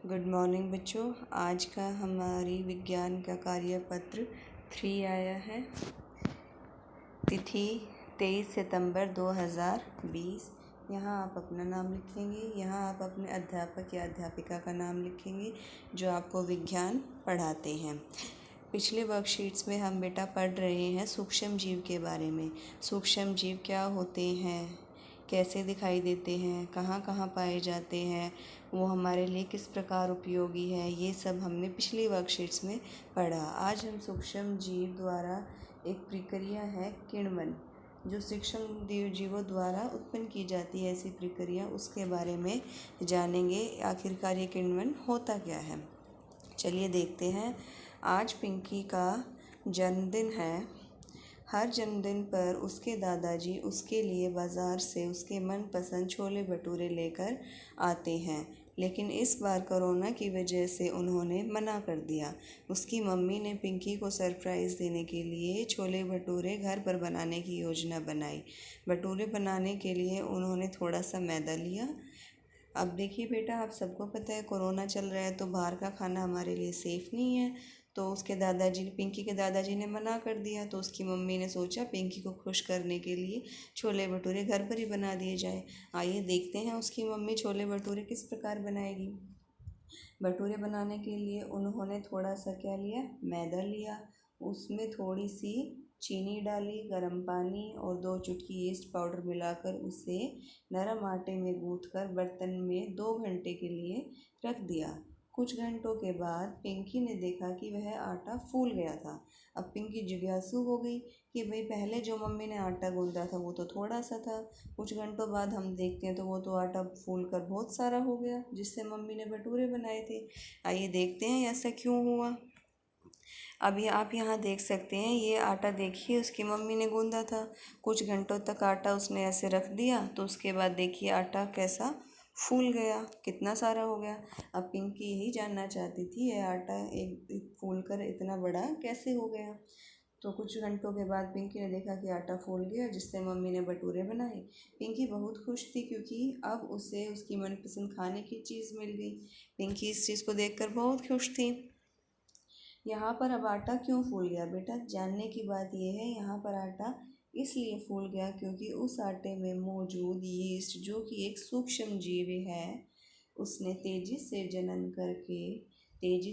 Good morning बच्चों। आज का हमारी विज्ञान का कार्यपत्र 3 आया है। तिथि 23 सितंबर 2020। यहाँ आप अपना नाम लिखेंगे। यहाँ आप अपने अध्यापक या अध्यापिका का नाम लिखेंगे जो आपको विज्ञान पढ़ाते हैं। पिछले वर्कशीट्स में हम बेटा पढ़ रहे हैं सूक्ष्म जीव के बारे में। सूक्ष्म जीव क्या होते हैं, कैसे दिखाई देते हैं, कहाँ कहाँ पाए जाते हैं, वो हमारे लिए किस प्रकार उपयोगी है, ये सब हमने पिछली वर्कशीट्स में पढ़ा। आज हम सूक्ष्म जीव द्वारा एक प्रक्रिया है किण्वन, जो सूक्ष्म जीवों द्वारा उत्पन्न की जाती है ऐसी प्रक्रिया, उसके बारे में जानेंगे। आखिरकार ये किण्वन होता क्या है, चलिए देखते हैं। आज पिंकी का जन्मदिन है। हर जन्मदिन पर उसके दादाजी उसके लिए बाज़ार से उसके मनपसंद छोले भटूरे लेकर आते हैं, लेकिन इस बार कोरोना की वजह से उन्होंने मना कर दिया। उसकी मम्मी ने पिंकी को सरप्राइज़ देने के लिए छोले भटूरे घर पर बनाने की योजना बनाई। भटूरे बनाने के लिए उन्होंने थोड़ा सा मैदा लिया। अब देखिए बेटा, आप सबको पता है कोरोना चल रहा है तो बाहर का खाना हमारे लिए सेफ़ नहीं है। तो उसके दादाजी, पिंकी के दादाजी ने मना कर दिया, तो उसकी मम्मी ने सोचा पिंकी को खुश करने के लिए छोले भटूरे घर पर ही बना दिए जाए। आइए देखते हैं उसकी मम्मी छोले भटूरे किस प्रकार बनाएगी। भटूरे बनाने के लिए उन्होंने थोड़ा सा क्या लिया, मैदा लिया। उसमें थोड़ी सी चीनी डाली, गर्म पानी और 2 चुटकी यीस्ट पाउडर मिलाकर उसे नरम आटे में गूँथकर बर्तन में 2 घंटे के लिए रख दिया। कुछ घंटों के बाद पिंकी ने देखा कि वह आटा फूल गया था। अब पिंकी जिज्ञासु हो गई कि भाई पहले जो मम्मी ने आटा गूँथा था वो तो थोड़ा सा था, कुछ घंटों बाद हम देखते हैं तो वो तो आटा फूल कर बहुत सारा हो गया जिससे मम्मी ने भटूरे बनाए थे। आइए देखते हैं ऐसा क्यों हुआ। अभी आप यहाँ देख सकते हैं, ये आटा देखिए उसकी मम्मी ने गूँधा था। कुछ घंटों तक आटा उसने ऐसे रख दिया तो उसके बाद देखिए आटा कैसा फूल गया, कितना सारा हो गया। अब पिंकी यही जानना चाहती थी ये आटा एक फूल कर इतना बड़ा कैसे हो गया। तो कुछ घंटों के बाद पिंकी ने देखा कि आटा फूल गया जिससे मम्मी ने भटूरे बनाए। पिंकी बहुत खुश थी क्योंकि अब उसे उसकी मनपसंद खाने की चीज़ मिल गई। पिंकी इस चीज़ को देखकर बहुत खुश थी। यहाँ पर अब आटा क्यों फूल गया बेटा, जानने की बात यह है यहाँ पर आटा इसलिए फूल गया क्योंकि उस आटे में मौजूद यीस्ट, जो कि एक सूक्ष्म जीव है, उसने तेजी से जनन करके तेजी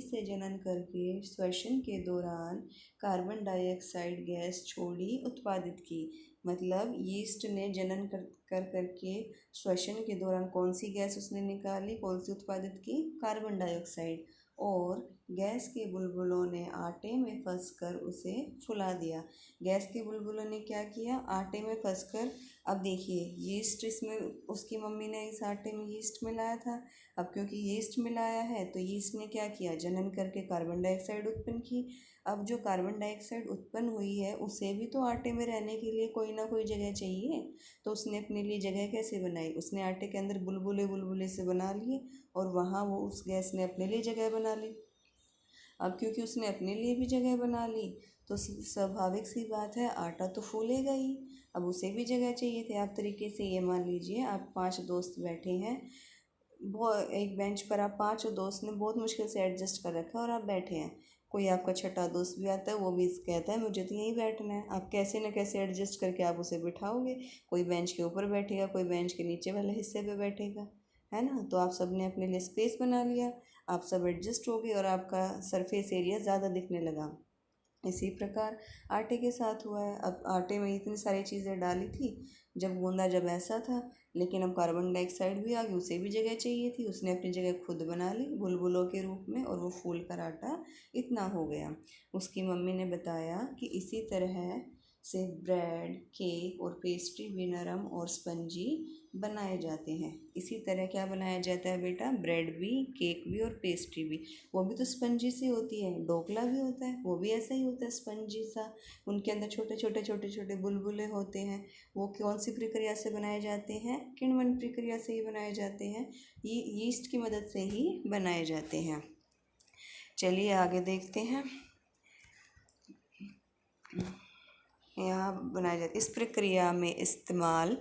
से जनन करके श्वसन के दौरान कार्बन डाइऑक्साइड गैस छोड़ी, उत्पादित की। मतलब यीस्ट ने जनन करके श्वसन के दौरान कौन सी गैस उसने निकाली, कौन सी उत्पादित की, कार्बन डाइऑक्साइड। और गैस के बुलबुलों ने आटे में फंसकर उसे फुला दिया। गैस के बुलबुलों ने क्या किया, आटे में फंसकर, अब देखिए यीस्ट इसमें उसकी मम्मी ने इस आटे में यीस्ट मिलाया था। अब क्योंकि यीस्ट मिलाया है तो यीस्ट ने क्या किया, जनन करके कार्बन डाइऑक्साइड उत्पन्न की। अब जो कार्बन डाइऑक्साइड उत्पन्न हुई है उसे भी तो आटे में रहने के लिए कोई ना कोई जगह चाहिए, तो उसने अपने लिए जगह कैसे बनाई, उसने आटे के अंदर बुलबुले बुलबुले से बना लिए और वहाँ वो उस गैस ने अपने लिए जगह बना ली। अब क्योंकि उसने अपने लिए भी जगह बना ली तो स्वाभाविक सी बात है आटा तो फूलेगा ही। अब उसे भी जगह चाहिए थी। आप तरीके से ये मान लीजिए, आप 5 दोस्त बैठे हैं, बहुत एक बेंच पर आप 5 दोस्त ने बहुत मुश्किल से एडजस्ट कर रखा है और आप बैठे हैं। कोई आपका छठा दोस्त भी आता है, वो भी कहता है मुझे तो यहीं बैठना है। आप कैसे न कैसे एडजस्ट करके आप उसे बिठाओगे। कोई बेंच के ऊपर बैठेगा, कोई बेंच के नीचे वाले हिस्से पे बैठेगा, है ना। तो आप सब ने अपने लिए स्पेस बना लिया, आप सब एडजस्ट हो गए और आपका सरफेस एरिया ज़्यादा दिखने लगा। इसी प्रकार आटे के साथ हुआ है। अब आटे में इतनी सारी चीज़ें डाली थी, जब गूंदा जब ऐसा था, लेकिन अब कार्बन डाइऑक्साइड भी आ गई, उसे भी जगह चाहिए थी, उसने अपनी जगह खुद बना ली बुलबुलों के रूप में और वो फूल कर आटा इतना हो गया। उसकी मम्मी ने बताया कि इसी तरह से ब्रेड, केक और पेस्ट्री भी नरम और स्पंजी बनाए जाते हैं। इसी तरह क्या बनाया जाता है बेटा, ब्रेड भी, केक भी और पेस्ट्री भी। वो भी तो स्पंजी सी होती है। ढोकला भी होता है, वो भी ऐसा ही होता है, स्पंजी सा। उनके अंदर छोटे छोटे बुलबुले होते हैं। वो कौन सी प्रक्रिया से बनाए जाते हैं, किण्वन प्रक्रिया से ही बनाए जाते हैं। ये यीस्ट की मदद से ही बनाए जाते हैं। चलिए आगे देखते हैं। यहाँ बनाए जाते, इस प्रक्रिया में इस्तेमाल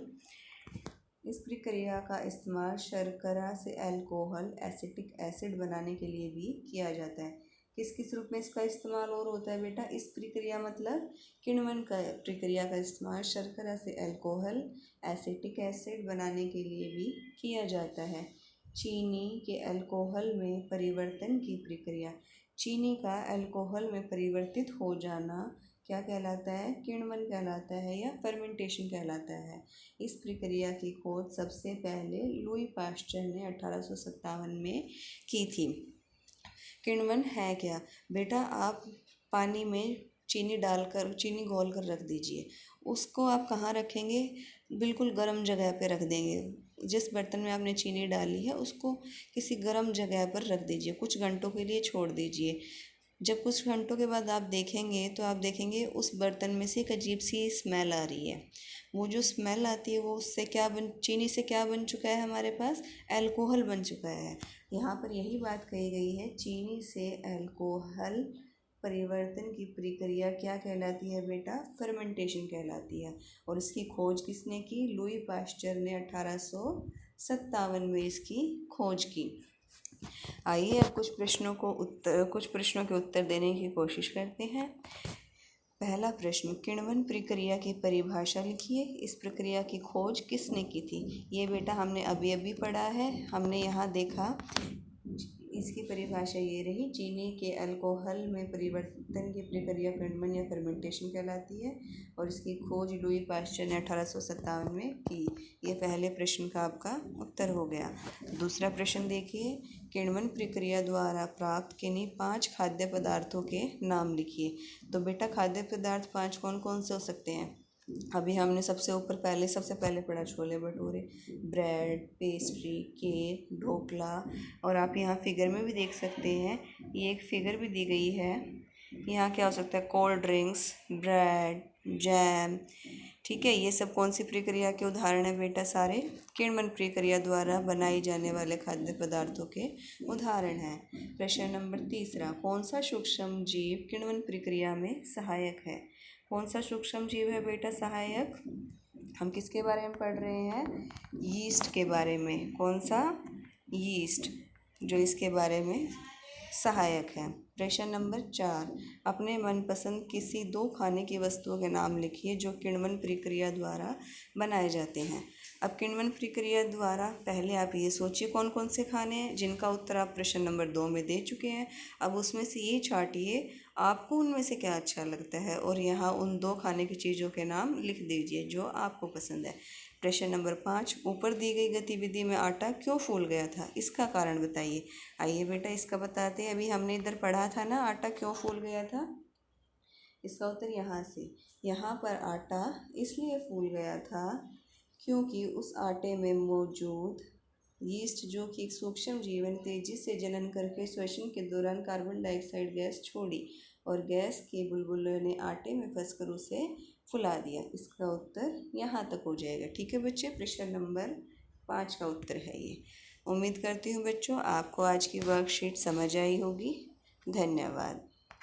इस प्रक्रिया का इस्तेमाल शर्करा से अल्कोहल एसिटिक एसिड बनाने के लिए भी किया जाता है। किस किस रूप में इसका इस्तेमाल और होता है बेटा? इस प्रक्रिया मतलब किण्वन का प्रक्रिया का इस्तेमाल शर्करा से अल्कोहल एसिटिक एसिड बनाने के लिए भी किया जाता है। चीनी के अल्कोहल में परिवर्तन की प्रक्रिया, चीनी का अल्कोहल में परिवर्तित हो जाना क्या कहलाता है? किण्वन कहलाता है या फर्मेंटेशन कहलाता है। इस प्रक्रिया की खोज सबसे पहले लुई पाश्चर ने 1857 में की थी। किण्वन है क्या? बेटा आप पानी में चीनी डालकर चीनी घोल कर रख दीजिए। उसको आप कहाँ रखेंगे? बिल्कुल गर्म जगह पे रख देंगे। जिस बर्तन में आपने चीनी डाली है उसको किसी गर्म जगह पर रख दीजिए, कुछ घंटों के लिए छोड़ दीजिए। जब कुछ घंटों के बाद आप देखेंगे तो आप देखेंगे उस बर्तन में से एक अजीब सी स्मेल आ रही है। वो जो स्मेल आती है वो उससे क्या चीनी से क्या बन चुका है? हमारे पास अल्कोहल बन चुका है। यहाँ पर यही बात कही गई है, चीनी से अल्कोहल परिवर्तन की प्रक्रिया क्या कहलाती है बेटा? फर्मेंटेशन कहलाती है। और इसकी खोज किसने की? लुई पाश्चर ने 1857 में इसकी खोज की। आइए अब कुछ प्रश्नों के उत्तर देने की कोशिश करते हैं। पहला प्रश्न, किण्वन प्रक्रिया की परिभाषा लिखिए। इस प्रक्रिया की खोज किसने की थी? ये बेटा हमने अभी अभी पढ़ा है। हमने यहाँ देखा इसकी परिभाषा ये रही, चीनी के अल्कोहल में परिवर्तन की प्रक्रिया किण्वन या फर्मेंटेशन कहलाती है और इसकी खोज लुई पाश्चर ने 1857 में की। ये पहले प्रश्न का आपका उत्तर हो गया। दूसरा प्रश्न देखिए, किण्वन प्रक्रिया द्वारा प्राप्त किन्हीं 5 खाद्य पदार्थों के नाम लिखिए। तो बेटा खाद्य पदार्थ 5 कौन कौन से हो सकते हैं? अभी हमने सबसे पहले पढ़ा chole bhature, bread, pastry, cake, dhokla. और आप यहाँ फिगर में भी देख सकते हैं, ये एक फिगर भी दी गई है। यहाँ क्या हो सकता है? Cold drinks, bread, jam. ठीक है, ये सब कौन सी प्रक्रिया के उदाहरण है बेटा? सारे किण्वन प्रक्रिया द्वारा बनाई जाने वाले खाद्य पदार्थों के उदाहरण हैं। प्रश्न नंबर तीसरा, कौन सा सूक्ष्म जीव किण्वन प्रक्रिया में सहायक है? कौन सा सूक्ष्म जीव है बेटा सहायक? हम किसके बारे में पढ़ रहे हैं? यीस्ट के बारे में। कौन सा? यीस्ट, जो इसके बारे में सहायक है। प्रश्न नंबर 4, अपने मनपसंद किसी 2 खाने की वस्तुओं के नाम लिखिए जो किण्वन प्रक्रिया द्वारा बनाए जाते हैं। अब किण्वन प्रक्रिया द्वारा पहले आप ये सोचिए कौन कौन से खाने हैं, जिनका उत्तर आप प्रश्न नंबर 2 में दे चुके हैं। अब उसमें से ये छांटिए आपको उनमें से क्या अच्छा लगता है और यहाँ उन 2 खाने की चीज़ों के नाम लिख दीजिए जो आपको पसंद है। प्रश्न नंबर 5, ऊपर दी गई गतिविधि में आटा क्यों फूल गया था? इसका कारण बताइए। आइए बेटा इसका बताते हैं। अभी हमने इधर पढ़ा था ना आटा क्यों फूल गया था। इसका उत्तर यहाँ से, यहाँ पर आटा इसलिए फूल गया था क्योंकि उस आटे में मौजूद यीस्ट, जो कि एक सूक्ष्म जीव है, तेजी से जलन करके श्वसन के दौरान कार्बन डाइऑक्साइड गैस छोड़ी और गैस के बुलबुले ने आटे में फंसकर उसे फुला दिया। इसका उत्तर यहाँ तक हो जाएगा। ठीक है बच्चे, प्रश्न नंबर 5 का उत्तर है ये। उम्मीद करती हूँ बच्चों आपको आज की वर्कशीट समझ आई होगी। धन्यवाद।